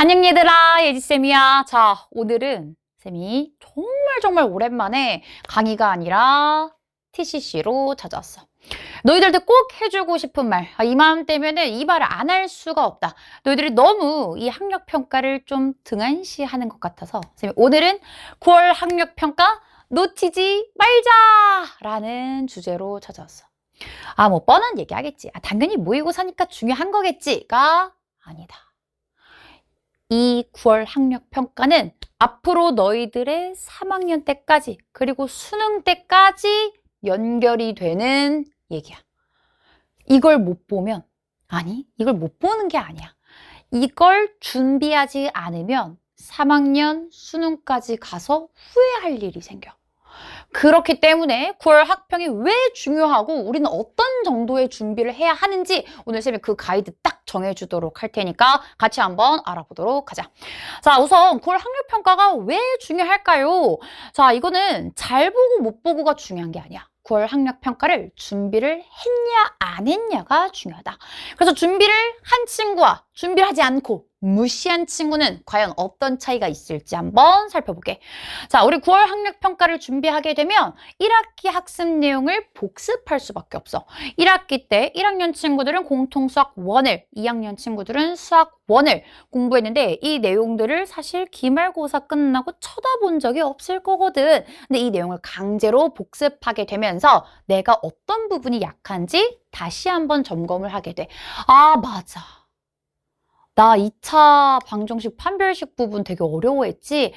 안녕 얘들아, 예지쌤이야. 자, 오늘은 쌤이 정말 오랜만에 강의가 아니라 TCC로 찾아왔어. 너희들도 꼭 해주고 싶은 말. 이맘때면은 이 말을 안 할 수가 없다. 너희들이 너무 이 학력평가를 좀 등한시하는 것 같아서 쌤이 오늘은 9월 학력평가 놓치지 말자라는 주제로 찾아왔어. 뭐 뻔한 얘기 하겠지. 당연히 모의고사니까 중요한 거겠지가 아니다. 이 9월 학력평가는 앞으로 너희들의 3학년 때까지 그리고 수능 때까지 연결이 되는 얘기야. 이걸 못 보면, 이걸 못 보는 게 아니야. 이걸 준비하지 않으면 3학년 수능까지 가서 후회할 일이 생겨. 그렇기 때문에 9월 학평이 왜 중요하고 우리는 어떤 정도의 준비를 해야 하는지 오늘 쌤이 그 가이드 딱 정해주도록 할 테니까 같이 한번 알아보도록 하자. 자, 우선 9월 학력평가가 왜 중요할까요? 자, 이거는 잘 보고 못 보고가 중요한 게 아니야. 9월 학력평가를 준비를 했냐 안 했냐가 중요하다. 그래서 준비를 한 친구와 준비를 하지 않고 무시한 친구는 과연 어떤 차이가 있을지 한번 살펴볼게. 자, 우리 9월 학력평가를 준비하게 되면 1학기 학습 내용을 복습할 수밖에 없어. 1학기 때 1학년 친구들은 공통수학 1을, 2학년 친구들은 수학 1을 공부했는데 이 내용들을 사실 기말고사 끝나고 쳐다본 적이 없을 거거든. 근데 이 내용을 강제로 복습하게 되면서 내가 어떤 부분이 약한지 다시 한번 점검을 하게 돼. 맞아. 나 2차 방정식 판별식 부분 되게 어려워했지?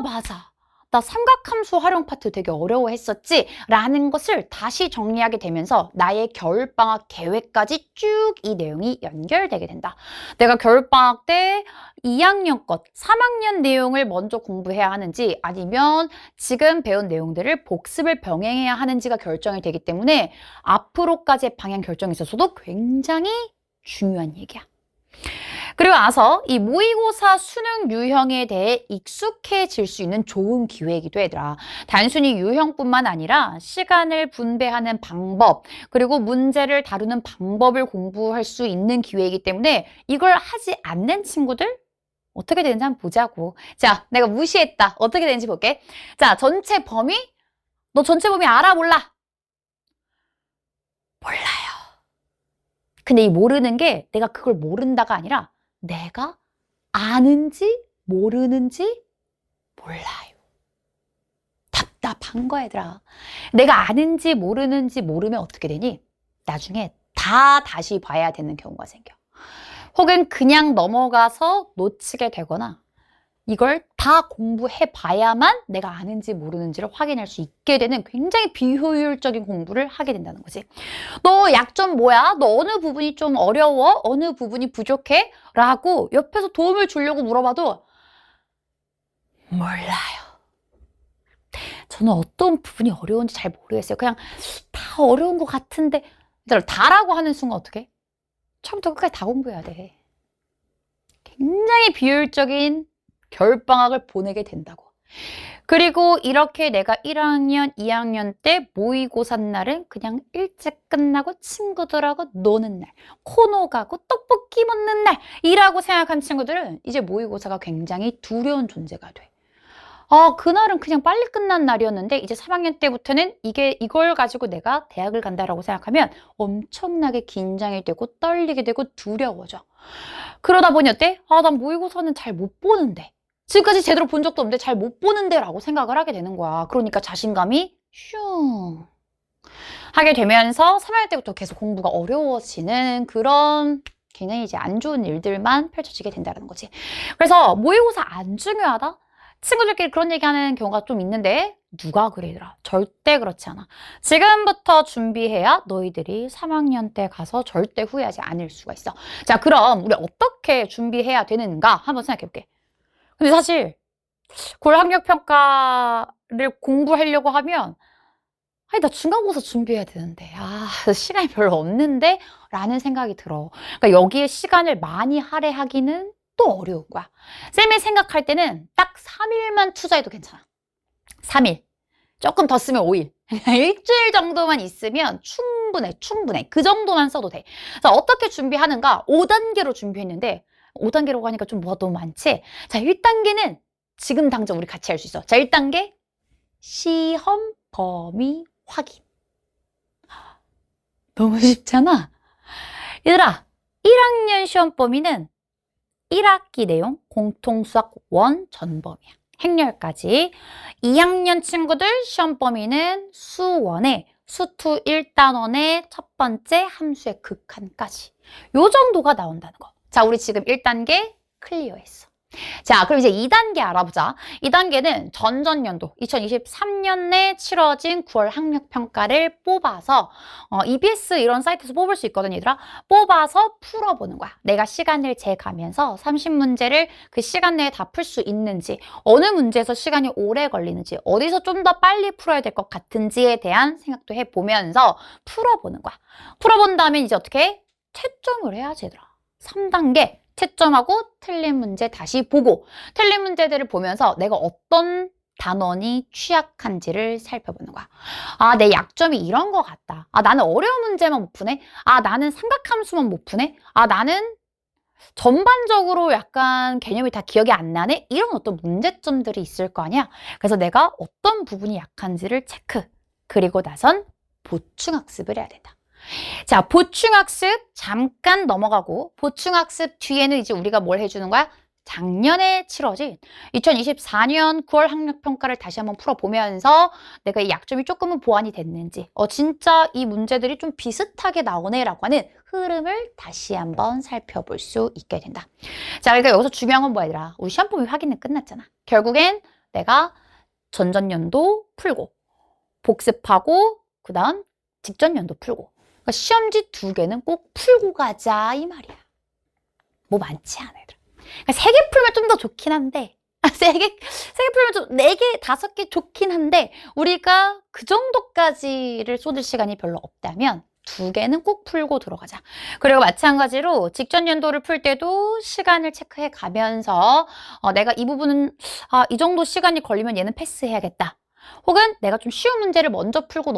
맞아. 나 삼각함수 활용 파트 되게 어려워했었지? 라는 것을 다시 정리하게 되면서 나의 겨울방학 계획까지 쭉 이 내용이 연결되게 된다. 내가 겨울방학 때 2학년 것, 3학년 내용을 먼저 공부해야 하는지 아니면 지금 배운 내용들을 복습을 병행해야 하는지가 결정이 되기 때문에 앞으로까지의 방향 결정에 있어서도 굉장히 중요한 얘기야. 그리고 나서 이 모의고사 수능 유형에 대해 익숙해질 수 있는 좋은 기회이기도 얘들아. 단순히 유형뿐만 아니라 시간을 분배하는 방법, 그리고 문제를 다루는 방법을 공부할 수 있는 기회이기 때문에 이걸 하지 않는 친구들 어떻게 되는지 한번 보자고. 자, 내가 무시했다. 어떻게 되는지 볼게. 자, 전체 범위? 너 전체 범위 알아, 몰라? 몰라요. 근데 이 모르는 게 내가 그걸 모른다가 아니라 내가 아는지 모르는지 몰라요. 답답한 거야, 얘들아. 내가 아는지 모르는지 모르면 어떻게 되니? 나중에 다 다시 봐야 되는 경우가 생겨. 혹은 그냥 넘어가서 놓치게 되거나 이걸 다 공부해 봐야만 내가 아는지 모르는지를 확인할 수 있게 되는 굉장히 비효율적인 공부를 하게 된다는 거지. 너 약점 뭐야? 너 어느 부분이 좀 어려워? 어느 부분이 부족해? 라고 옆에서 도움을 주려고 물어봐도 몰라요. 저는 어떤 부분이 어려운지 잘 모르겠어요. 그냥 다 어려운 것 같은데 다라고 하는 순간 어떻게? 처음부터 끝까지 다 공부해야 돼. 굉장히 비효율적인 겨울방학을 보내게 된다고. 그리고 이렇게 내가 1학년, 2학년 때 모의고사 날은 그냥 일찍 끝나고 친구들하고 노는 날, 코노 가고 떡볶이 먹는 날이라고 생각한 친구들은 이제 모의고사가 굉장히 두려운 존재가 돼. 그날은 그냥 빨리 끝난 날이었는데 이제 3학년 때부터는 이걸 가지고 내가 대학을 간다라고 생각하면 엄청나게 긴장이 되고 떨리게 되고 두려워져. 그러다 보니 어때? 난 모의고사는 잘 못 보는데. 지금까지 제대로 본 적도 없는데 잘 못 보는데 라고 생각을 하게 되는 거야. 그러니까 자신감이 슝 하게 되면서 3학년 때부터 계속 공부가 어려워지는 그런 굉장히 이제 안 좋은 일들만 펼쳐지게 된다는 거지. 그래서 모의고사 안 중요하다? 친구들끼리 그런 얘기하는 경우가 좀 있는데 누가 그러더라? 절대 그렇지 않아. 지금부터 준비해야 너희들이 3학년 때 가서 절대 후회하지 않을 수가 있어. 자, 그럼 우리 어떻게 준비해야 되는가 한번 생각해 볼게. 근데 사실 9월 학력평가를 공부하려고 하면 나 중간고사 준비해야 되는데 시간이 별로 없는데 라는 생각이 들어. 그러니까 여기에 시간을 많이 할애하기는 또 어려운 거야. 쌤이 생각할 때는 딱 3일만 투자해도 괜찮아. 3일. 조금 더 쓰면 5일. 일주일 정도만 있으면 충분해. 그 정도만 써도 돼. 자, 어떻게 준비하는가? 5단계로 준비했는데 5단계라고 하니까 좀 뭐가 너무 많지? 자, 1단계는 지금 당장 우리 같이 할 수 있어. 자, 1단계 시험 범위 확인. 너무 쉽잖아. 얘들아, 1학년 시험 범위는 1학기 내용 공통수학 원 전범위야. 행렬까지. 2학년 친구들 시험 범위는 수원의 수투 1단원의 첫 번째 함수의 극한까지. 요 정도가 나온다는 거. 자, 우리 지금 1단계 클리어했어. 자, 그럼 이제 2단계 알아보자. 2단계는 전전년도 2023년에 치러진 9월 학력평가를 뽑아서 EBS 이런 사이트에서 뽑을 수 있거든, 얘들아. 뽑아서 풀어보는 거야. 내가 시간을 재가면서 30문제를 그 시간 내에 다 풀 수 있는지, 어느 문제에서 시간이 오래 걸리는지, 어디서 좀 더 빨리 풀어야 될 것 같은지에 대한 생각도 해보면서 풀어보는 거야. 풀어본 다음에 이제 어떻게 채점을 해야지, 얘들아. 3단계 채점하고 틀린 문제 다시 보고, 틀린 문제들을 보면서 내가 어떤 단원이 취약한지를 살펴보는 거야. 아, 내 약점이 이런 거 같다. 아, 나는 어려운 문제만 못 푸네. 아, 나는 삼각함수만 못 푸네. 아, 나는 전반적으로 약간 개념이 다 기억이 안 나네. 이런 어떤 문제점들이 있을 거 아니야. 그래서 내가 어떤 부분이 약한지를 체크. 그리고 나선 보충학습을 해야 된다. 자, 보충학습 잠깐 넘어가고, 보충학습 뒤에는 이제 우리가 뭘 해주는 거야? 작년에 치러진 2024년 9월 학력평가를 다시 한번 풀어보면서 내가 이 약점이 조금은 보완이 됐는지, 진짜 이 문제들이 좀 비슷하게 나오네라고 하는 흐름을 다시 한번 살펴볼 수 있게 된다. 자, 그러니까 여기서 중요한 건 뭐야, 얘들아? 우리 시험 범위 확인은 끝났잖아. 결국엔 내가 전전년도 풀고, 복습하고, 그 다음 직전년도 풀고, 그러니까 시험지 2개는 꼭 풀고 가자 이 말이야. 뭐 많지 않아, 얘들아. 그러니까 3개 풀면 좀 더 좋긴 한데, 3개 풀면 좀 4개, 5개 좋긴 한데, 우리가 그 정도까지를 쏟을 시간이 별로 없다면 2개는 꼭 풀고 들어가자. 그리고 마찬가지로 직전 연도를 풀 때도 시간을 체크해 가면서 내가 이 부분은 이 정도 시간이 걸리면 얘는 패스해야겠다. 혹은 내가 좀 쉬운 문제를 먼저 풀고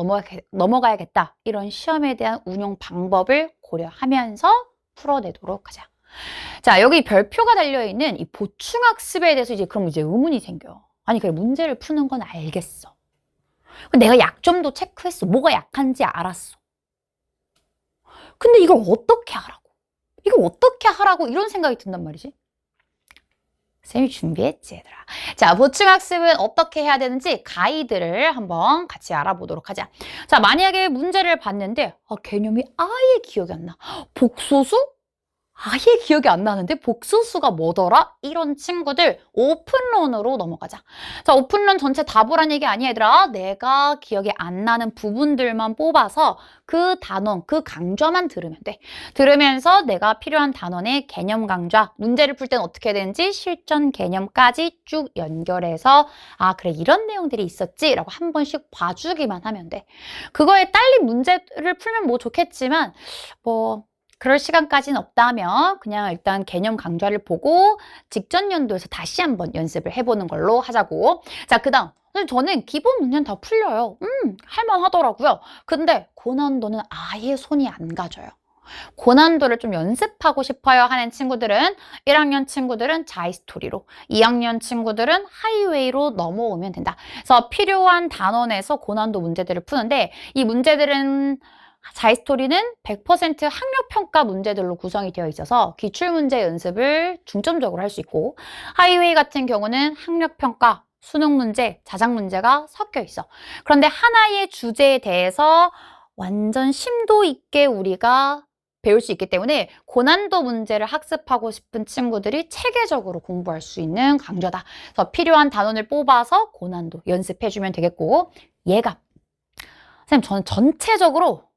넘어가야겠다. 이런 시험에 대한 운용 방법을 고려하면서 풀어내도록 하자. 자, 여기 별표가 달려있는 이 보충학습에 대해서 그럼 이제 의문이 생겨. 아니, 그래, 문제를 푸는 건 알겠어. 내가 약점도 체크했어. 뭐가 약한지 알았어. 근데 이걸 어떻게 하라고? 이걸 어떻게 하라고? 이런 생각이 든단 말이지. 쌤이 준비했지, 얘들아. 자, 보충학습은 어떻게 해야 되는지 가이드를 한번 같이 알아보도록 하자. 자, 만약에 문제를 봤는데 개념이 아예 기억이 안 나. 복소수? 아예 기억이 안 나는데 복소수가 뭐더라? 이런 친구들 오픈런으로 넘어가자. 자, 오픈런 전체 다 보란 얘기 아니야, 얘들아. 내가 기억이 안 나는 부분들만 뽑아서 그 단원, 그 강좌만 들으면 돼. 들으면서 내가 필요한 단원의 개념 강좌, 문제를 풀 때는 어떻게 해야 되는지 실전 개념까지 쭉 연결해서 그래, 이런 내용들이 있었지 라고 한 번씩 봐주기만 하면 돼. 그거에 딸린 문제를 풀면 뭐 좋겠지만 그럴 시간까지는 없다면 그냥 일단 개념 강좌를 보고 직전 연도에서 다시 한번 연습을 해보는 걸로 하자고. 자, 그 다음. 저는 기본 문제는 다 풀려요. 할만하더라고요. 근데 고난도는 아예 손이 안 가져요. 고난도를 좀 연습하고 싶어요 하는 친구들은 1학년 친구들은 자이스토리로, 2학년 친구들은 하이웨이로 넘어오면 된다. 그래서 필요한 단원에서 고난도 문제들을 푸는데 이 문제들은 자이스토리는 100% 학력평가 문제들로 구성이 되어 있어서 기출문제 연습을 중점적으로 할 수 있고, 하이웨이 같은 경우는 학력평가, 수능문제, 자작문제가 섞여 있어. 그런데 하나의 주제에 대해서 완전 심도 있게 우리가 배울 수 있기 때문에 고난도 문제를 학습하고 싶은 친구들이 체계적으로 공부할 수 있는 강좌다. 그래서 필요한 단원을 뽑아서 고난도 연습해주면 되겠고, 예감. 선생님, 저는 전체적으로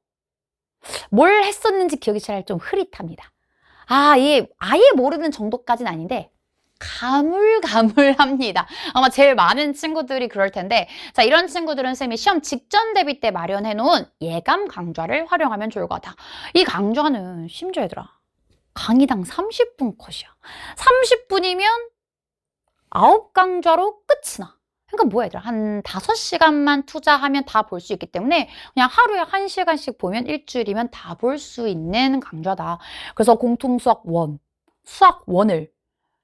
뭘 했었는지 기억이 잘 좀 흐릿합니다. 아예 모르는 정도까지는 아닌데 가물가물합니다. 아마 제일 많은 친구들이 그럴 텐데, 자, 이런 친구들은 쌤이 시험 직전 대비 때 마련해 놓은 예감 강좌를 활용하면 좋을 것 같아. 이 강좌는 심지어 얘들아 강의당 30분 컷이야. 30분이면 9강좌로 끝이 나. 그러니까 뭐야, 얘들아. 한 5시간만 투자하면 다 볼 수 있기 때문에 그냥 하루에 1시간씩 보면 일주일이면 다 볼 수 있는 강좌다. 그래서 공통수학 1, 수학 원을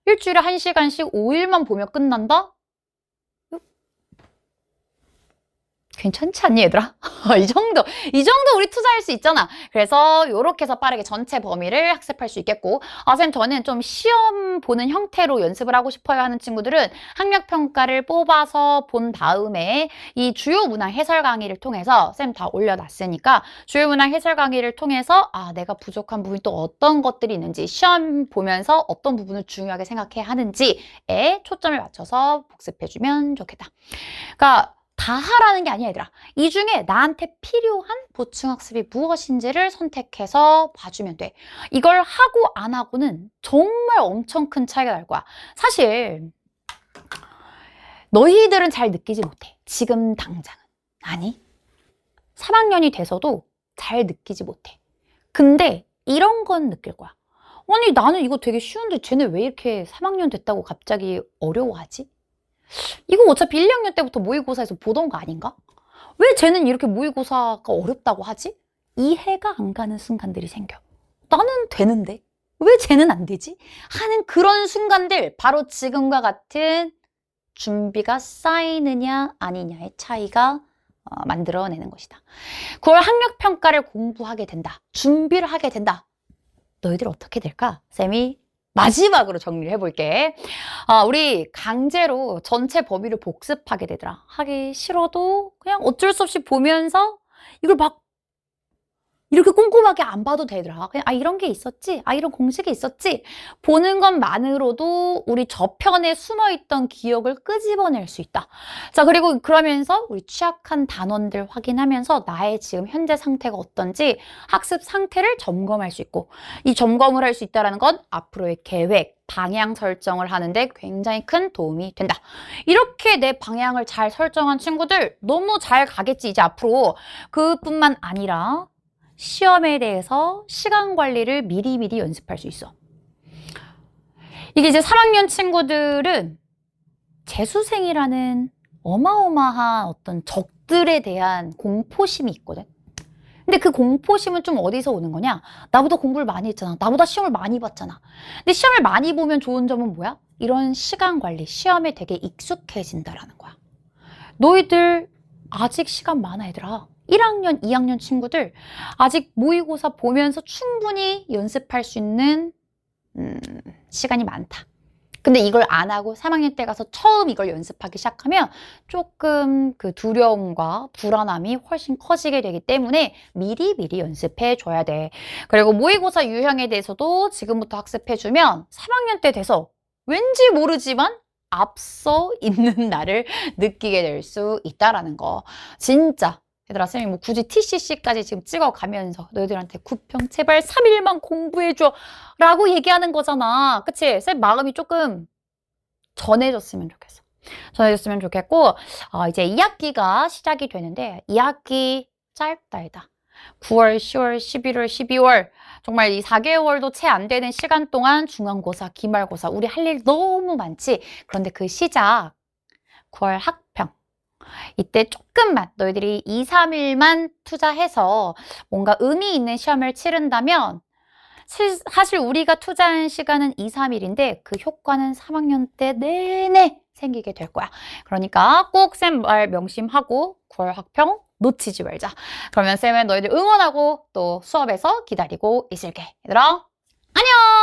일주일에 1시간씩 5일만 보면 끝난다? 괜찮지 않니, 얘들아? 이 정도 우리 투자할 수 있잖아. 그래서 요렇게 해서 빠르게 전체 범위를 학습할 수 있겠고, 쌤, 저는 좀 시험 보는 형태로 연습을 하고 싶어요 하는 친구들은 학력평가를 뽑아서 본 다음에 이 주요 문항 해설 강의를 통해서, 쌤 다 올려놨으니까 주요 문항 해설 강의를 통해서 내가 부족한 부분이 또 어떤 것들이 있는지, 시험 보면서 어떤 부분을 중요하게 생각해야 하는지에 초점을 맞춰서 복습해주면 좋겠다. 그러니까 다 하라는 게 아니야, 얘들아. 이 중에 나한테 필요한 보충학습이 무엇인지를 선택해서 봐주면 돼. 이걸 하고 안 하고는 정말 엄청 큰 차이가 날 거야. 사실 너희들은 잘 느끼지 못해. 지금 당장은. 아니, 3학년이 돼서도 잘 느끼지 못해. 근데 이런 건 느낄 거야. 아니, 나는 이거 되게 쉬운데 쟤네 왜 이렇게 3학년 됐다고 갑자기 어려워하지? 이거 어차피 1, 2학년 때부터 모의고사에서 보던 거 아닌가? 왜 쟤는 이렇게 모의고사가 어렵다고 하지? 이해가 안 가는 순간들이 생겨. 나는 되는데 왜 쟤는 안 되지? 하는 그런 순간들, 바로 지금과 같은 준비가 쌓이느냐 아니냐의 차이가 만들어내는 것이다. 9월 학력평가를 공부하게 된다. 준비를 하게 된다. 너희들 어떻게 될까? 쌤이 마지막으로 정리를 해볼게. 우리 강제로 전체 범위를 복습하게 되더라. 하기 싫어도 그냥 어쩔 수 없이 보면서 이걸 막 이렇게 꼼꼼하게 안 봐도 되더라. 그냥 이런 게 있었지? 이런 공식이 있었지? 보는 것만으로도 우리 저편에 숨어있던 기억을 끄집어낼 수 있다. 자, 그리고 그러면서 우리 취약한 단원들 확인하면서 나의 지금 현재 상태가 어떤지 학습 상태를 점검할 수 있고, 이 점검을 할 수 있다는 건 앞으로의 계획, 방향 설정을 하는데 굉장히 큰 도움이 된다. 이렇게 내 방향을 잘 설정한 친구들 너무 잘 가겠지, 이제 앞으로. 그뿐만 아니라 시험에 대해서 시간 관리를 미리미리 연습할 수 있어. 이게 이제 3학년 친구들은 재수생이라는 어마어마한 어떤 적들에 대한 공포심이 있거든. 근데 그 공포심은 좀 어디서 오는 거냐? 나보다 공부를 많이 했잖아. 나보다 시험을 많이 봤잖아. 근데 시험을 많이 보면 좋은 점은 뭐야? 이런 시간 관리, 시험에 되게 익숙해진다라는 거야. 너희들 아직 시간 많아, 얘들아. 1학년, 2학년 친구들 아직 모의고사 보면서 충분히 연습할 수 있는 시간이 많다. 근데 이걸 안 하고 3학년 때 가서 처음 이걸 연습하기 시작하면 조금 그 두려움과 불안함이 훨씬 커지게 되기 때문에 미리미리 연습해 줘야 돼. 그리고 모의고사 유형에 대해서도 지금부터 학습해주면 3학년 때 돼서 왠지 모르지만 앞서 있는 나를 느끼게 될 수 있다라는 거. 진짜 얘들아, 쌤이 뭐 굳이 TCC까지 지금 찍어가면서 너희들한테 구평 제발 3일만 공부해줘 라고 얘기하는 거잖아. 그치? 쌤 마음이 조금 전해졌으면 좋겠어. 전해졌으면 좋겠고, 이제 2학기가 시작이 되는데 2학기 짧다, 얘다. 9월, 10월, 11월, 12월 정말 이 4개월도 채 안 되는 시간 동안 중간고사, 기말고사 우리 할 일 너무 많지. 그런데 그 시작 9월 학평, 이때 조금만 너희들이 2, 3일만 투자해서 뭔가 의미 있는 시험을 치른다면 사실 우리가 투자한 시간은 2, 3일인데 그 효과는 3학년 때 내내 생기게 될 거야. 그러니까 꼭 쌤 말 명심하고 9월 학평 놓치지 말자. 그러면 쌤은 너희들 응원하고 또 수업에서 기다리고 있을게. 얘들아, 안녕!